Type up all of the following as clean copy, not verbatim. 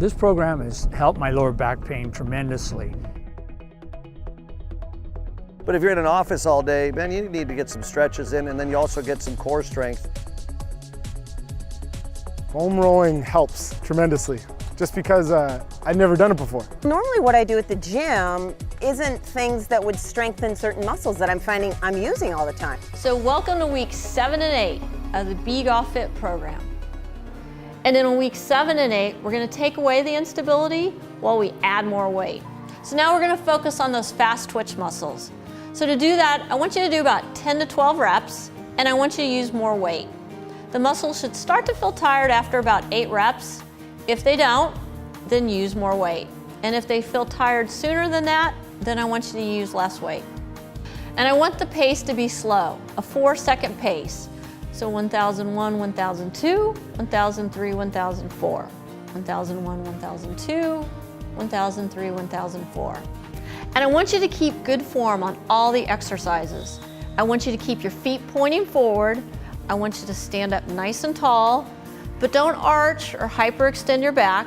This program has helped my lower back pain tremendously. But if you're in an office all day, man, you need to get some stretches in, and then you also get some core strength. Foam rolling helps tremendously, just because I'd never done it before. Normally what I do at the gym isn't things that would strengthen certain muscles that I'm finding I'm using all the time. So welcome to week 7 and 8 of the Be Golf Fit program. And then in week 7 and 8, we're gonna take away the instability while we add more weight. So now we're gonna focus on those fast twitch muscles. So to do that, I want you to do about 10 to 12 reps, and I want you to use more weight. The muscles should start to feel tired after about 8 reps. If they don't, then use more weight. And if they feel tired sooner than that, then I want you to use less weight. And I want the pace to be slow, a 4-second pace. So 1001, 1002, 1003, 1004. 1001, 1002, 1003, 1004. And I want you to keep good form on all the exercises. I want you to keep your feet pointing forward. I want you to stand up nice and tall, but don't arch or hyperextend your back.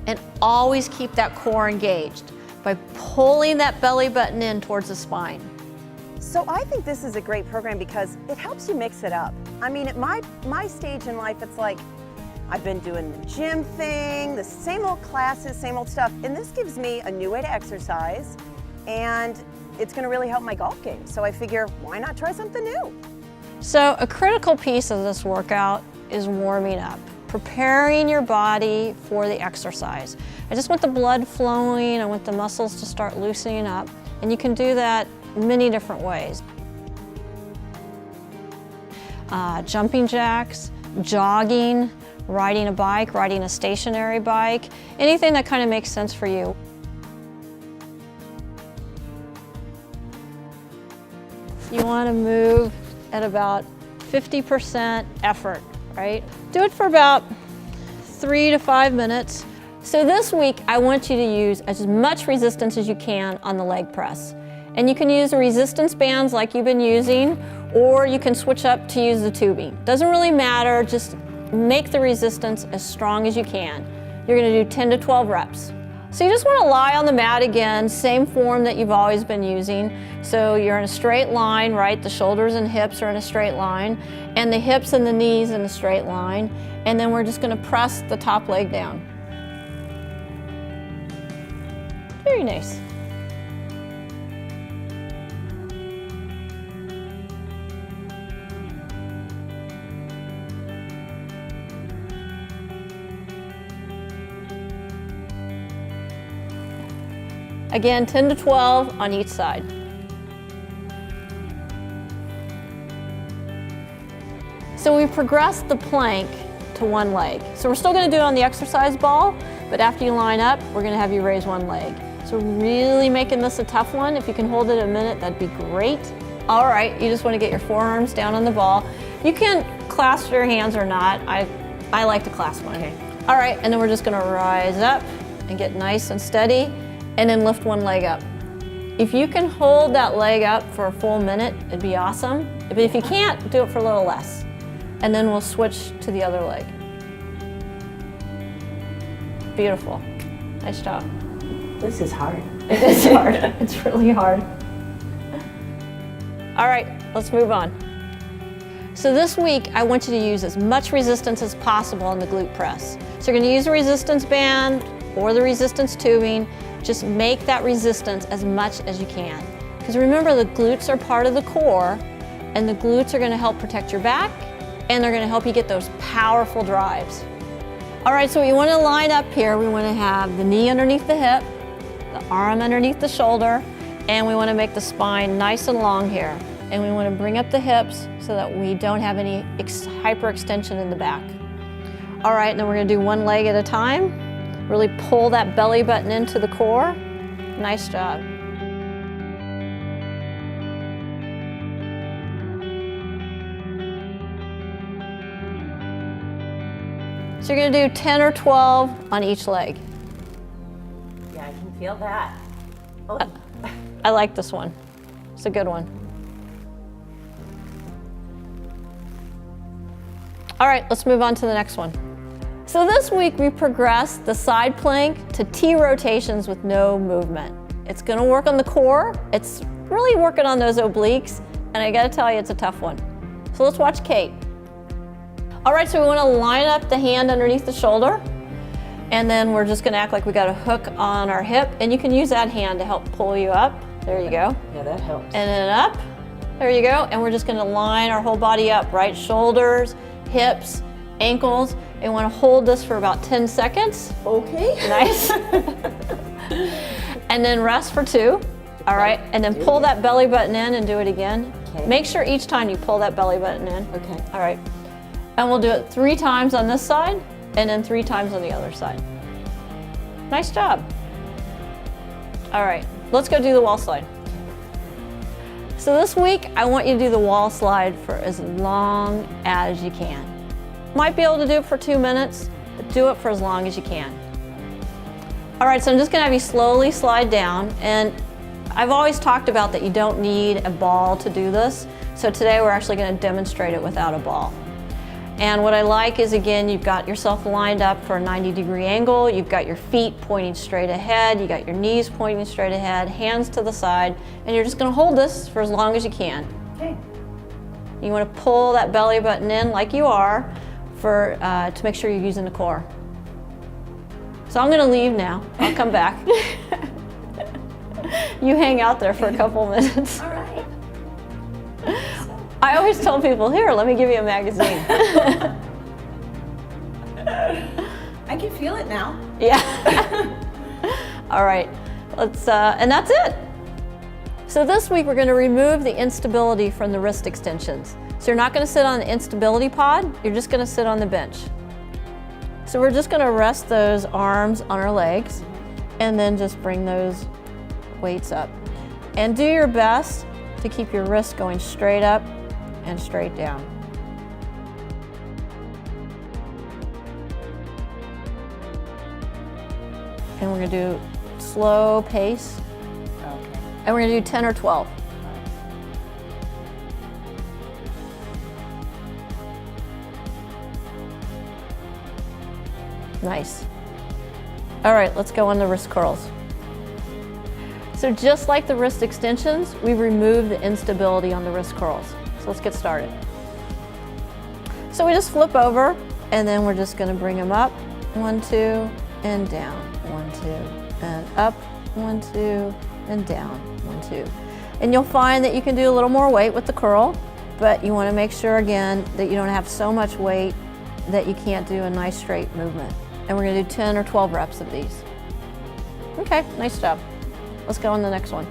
And always keep that core engaged by pulling that belly button in towards the spine. So I think this is a great program because it helps you mix it up. I mean, at my stage in life, it's like I've been doing the gym thing, the same old classes, same old stuff, and this gives me a new way to exercise, and it's gonna really help my golf game. So I figure, why not try something new? So a critical piece of this workout is warming up, preparing your body for the exercise. I just want the blood flowing, I want the muscles to start loosening up, and you can do that many different ways. Jumping jacks, jogging, riding a bike, riding a stationary bike, anything that kind of makes sense for you. You want to move at about 50% effort, right? Do it for about 3 to 5 minutes. So this week, I want you to use as much resistance as you can on the leg press. And you can use the resistance bands like you've been using, or you can switch up to use the tubing. Doesn't really matter, just make the resistance as strong as you can. You're gonna do 10 to 12 reps. So you just wanna lie on the mat again, same form that you've always been using. So you're in a straight line, right? The shoulders and hips are in a straight line, and the hips and the knees in a straight line. And then we're just gonna press the top leg down. Very nice. Again, 10 to 12 on each side. So we progressed the plank to one leg. So we're still gonna do it on the exercise ball, but after you line up, we're gonna have you raise one leg. So really making this a tough one. If you can hold it a minute, that'd be great. All right, you just wanna get your forearms down on the ball. You can clasp your hands or not. I like to clasp one. Okay. All right, and then we're just gonna rise up and get nice and steady, and then lift one leg up. If you can hold that leg up for a full minute, it'd be awesome. But if you can't, do it for a little less. And then we'll switch to the other leg. Beautiful. Nice job. This is hard. It is hard. It's really hard. All right, let's move on. So this week, I want you to use as much resistance as possible on the glute press. So you're gonna use a resistance band or the resistance tubing. Just make that resistance as much as you can. Because remember, the glutes are part of the core, and the glutes are gonna help protect your back, and they're gonna help you get those powerful drives. All right, so we wanna line up here. We wanna have the knee underneath the hip, the arm underneath the shoulder, and we wanna make the spine nice and long here. And we wanna bring up the hips so that we don't have any hyperextension in the back. All right, and then we're gonna do one leg at a time. Really pull that belly button into the core. Nice job. So you're gonna do 10 or 12 on each leg. Yeah, I can feel that. Oh. I like this one. It's a good one. All right, let's move on to the next one. So this week we progressed the side plank to T rotations with no movement. It's gonna work on the core. It's really working on those obliques, and I gotta tell you, it's a tough one. So let's watch Kate. All right, so we wanna line up the hand underneath the shoulder, and then we're just gonna act like we got a hook on our hip, and you can use that hand to help pull you up. There you go. Yeah, that helps. And then up, there you go. And we're just gonna line our whole body up, right? Shoulders, hips, ankles. And wanna hold this for about 10 seconds. Okay. Nice. And then rest for 2. All right, and then pull that belly button in and do it again. Okay. Make sure each time you pull that belly button in. Okay. All right. And we'll do it 3 times on this side and then 3 times on the other side. Nice job. All right, let's go do the wall slide. So this week, I want you to do the wall slide for as long as you can. Might be able to do it for 2 minutes, but do it for as long as you can. All right, so I'm just gonna have you slowly slide down, and I've always talked about that you don't need a ball to do this, so today we're actually gonna demonstrate it without a ball. And what I like is, again, you've got yourself lined up for a 90-degree angle, you've got your feet pointing straight ahead, you got your knees pointing straight ahead, hands to the side, and you're just gonna hold this for as long as you can. Okay. You wanna pull that belly button in like you are to make sure you're using the core. So I'm gonna leave now, I'll come back. You hang out there for a couple minutes. All right. I always tell people, here, let me give you a magazine. I can feel it now. Yeah. All right, and that's it. So this week we're gonna remove the instability from the wrist extensions. So you're not gonna sit on the instability pod, you're just gonna sit on the bench. So we're just gonna rest those arms on our legs and then just bring those weights up. And do your best to keep your wrists going straight up and straight down. And we're gonna do slow pace. Okay. And we're gonna do 10 or 12. Nice. All right, let's go on the wrist curls. So just like the wrist extensions, we removed the instability on the wrist curls. So let's get started. So we just flip over, and then we're just gonna bring them up. 1, 2, and down. 1, 2, and up. 1, 2, and down. 1, 2. And you'll find that you can do a little more weight with the curl, but you wanna make sure, again, that you don't have so much weight that you can't do a nice straight movement. And we're gonna do 10 or 12 reps of these. Okay, nice job. Let's go on the next one.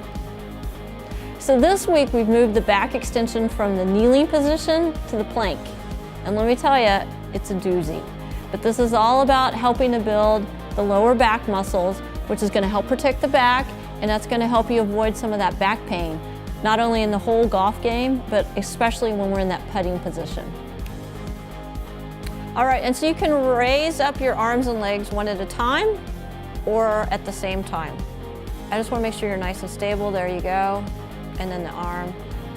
So this week we've moved the back extension from the kneeling position to the plank. And let me tell you, it's a doozy. But this is all about helping to build the lower back muscles, which is gonna help protect the back, and that's gonna help you avoid some of that back pain, not only in the whole golf game, but especially when we're in that putting position. All right, and so you can raise up your arms and legs one at a time or at the same time. I just wanna make sure you're nice and stable. There you go. And then the arm.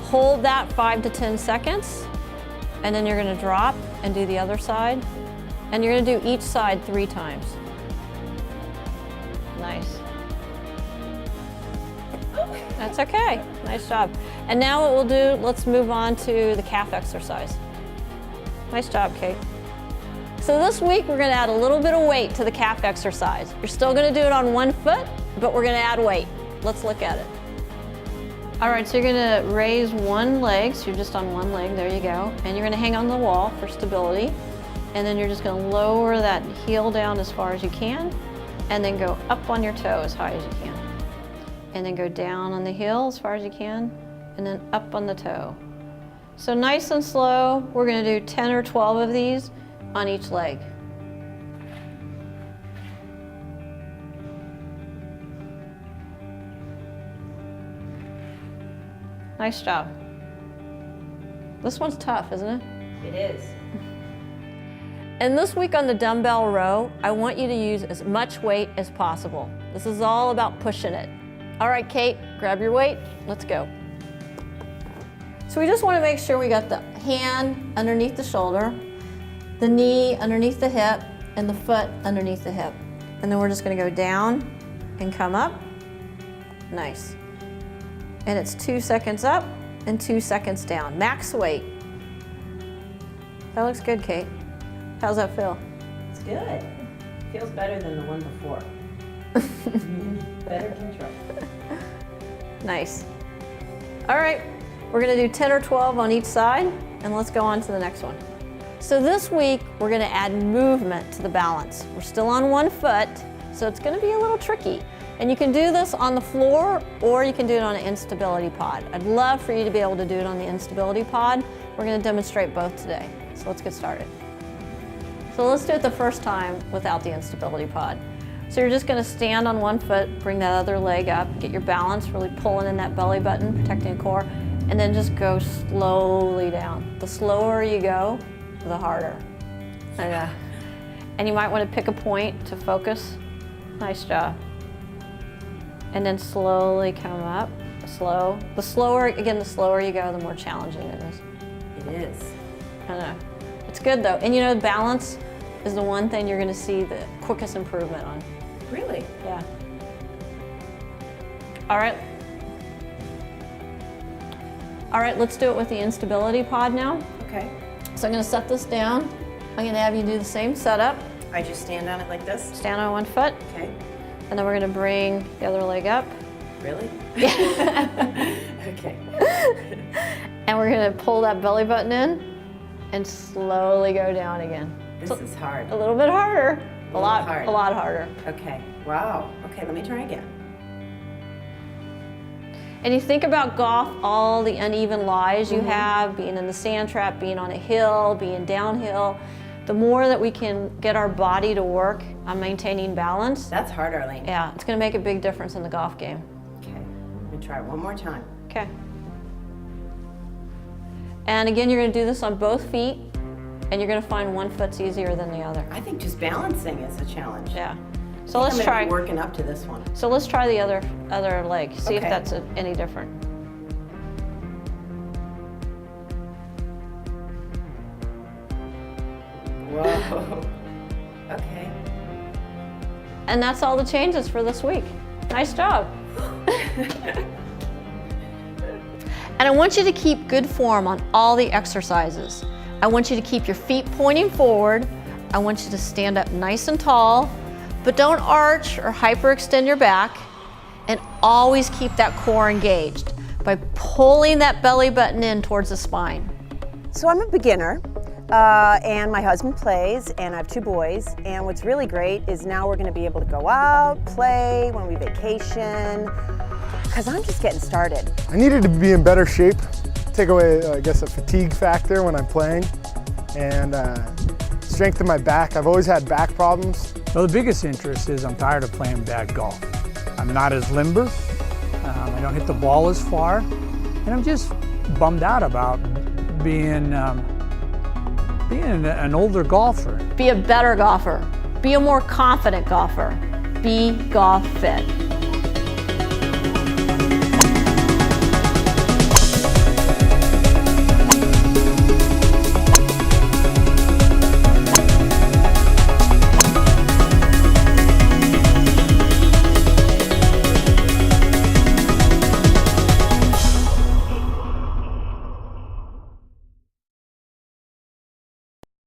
Hold that 5 to 10 seconds, and then you're gonna drop and do the other side. And you're gonna do each side 3 times. Nice. That's okay, nice job. And now what we'll do, let's move on to the calf exercise. Nice job, Kate. So this week we're gonna add a little bit of weight to the calf exercise. You're still gonna do it on one foot, but we're gonna add weight. Let's look at it. All right, so you're gonna raise one leg, so you're just on one leg, there you go. And you're gonna hang on the wall for stability. And then you're just gonna lower that heel down as far as you can, and then go up on your toe as high as you can. And then go down on the heel as far as you can, and then up on the toe. So nice and slow, we're gonna do 10 or 12 of these on each leg. Nice job. This one's tough, isn't it? It is. And this week on the dumbbell row, I want you to use as much weight as possible. This is all about pushing it. All right, Kate, grab your weight, let's go. So we just want to make sure we got the hand underneath the shoulder, the knee underneath the hip, and the foot underneath the hip. And then we're just gonna go down and come up. Nice. And it's 2 seconds up and 2 seconds down. Max weight. That looks good, Kate. How's that feel? It's good. Feels better than the one before. Better control. Nice. All right, we're gonna do 10 or 12 on each side, and let's go on to the next one. So this week, we're gonna add movement to the balance. We're still on one foot, so it's gonna be a little tricky. And you can do this on the floor, or you can do it on an instability pod. I'd love for you to be able to do it on the instability pod. We're gonna demonstrate both today. So let's get started. So let's do it the first time without the instability pod. So you're just gonna stand on one foot, bring that other leg up, get your balance, really pulling in that belly button, protecting the core, and then just go slowly down. The slower you go, the harder. And you might wanna pick a point to focus. Nice job. And then slowly come up, slow. The slower you go, the more challenging it is. It is. I know. It's good though. And you know, balance is the one thing you're gonna see the quickest improvement on. Really? Yeah. All right. All right, let's do it with the instability pod now. Okay. So I'm gonna set this down. I'm gonna have you do the same setup. I just stand on it like this? Stand on one foot, Okay. and then we're gonna bring the other leg up. Really? Okay. And we're gonna pull that belly button in and slowly go down again. This So- is hard. A little bit harder. A little lot hard. A lot harder. Okay. Wow. Okay, let me try again. And you think about golf, all the uneven lies you have, being in the sand trap, being on a hill, being downhill. The more that we can get our body to work on maintaining balance, That's hard, Arleen. yeah, it's gonna make a big difference in the golf game. Okay. Let me try one more time. Okay. And again, you're gonna do this on both feet, and you're gonna find one foot's easier than the other. I think just balancing is a challenge. Yeah. So I'm let's gonna try. be working up to this one. So let's try the other leg. See if Okay. that's any different. Whoa. Okay. And that's all the changes for this week. Nice job. And I want you to keep good form on all the exercises. I want you to keep your feet pointing forward. I want you to stand up nice and tall, but don't arch or hyperextend your back. And always keep that core engaged by pulling that belly button in towards the spine. So I'm a beginner, and my husband plays, and I have 2 boys. And what's really great is now we're going to be able to go out, play when we vacation, because I'm just getting started. I needed to be in better shape, take away, I guess, a fatigue factor when I'm playing, and strengthen my back. I've always had back problems. Well, the biggest interest is I'm tired of playing bad golf. I'm not as limber, I don't hit the ball as far, and I'm just bummed out about being an older golfer. Be a better golfer. Be a more confident golfer. Be golf fit.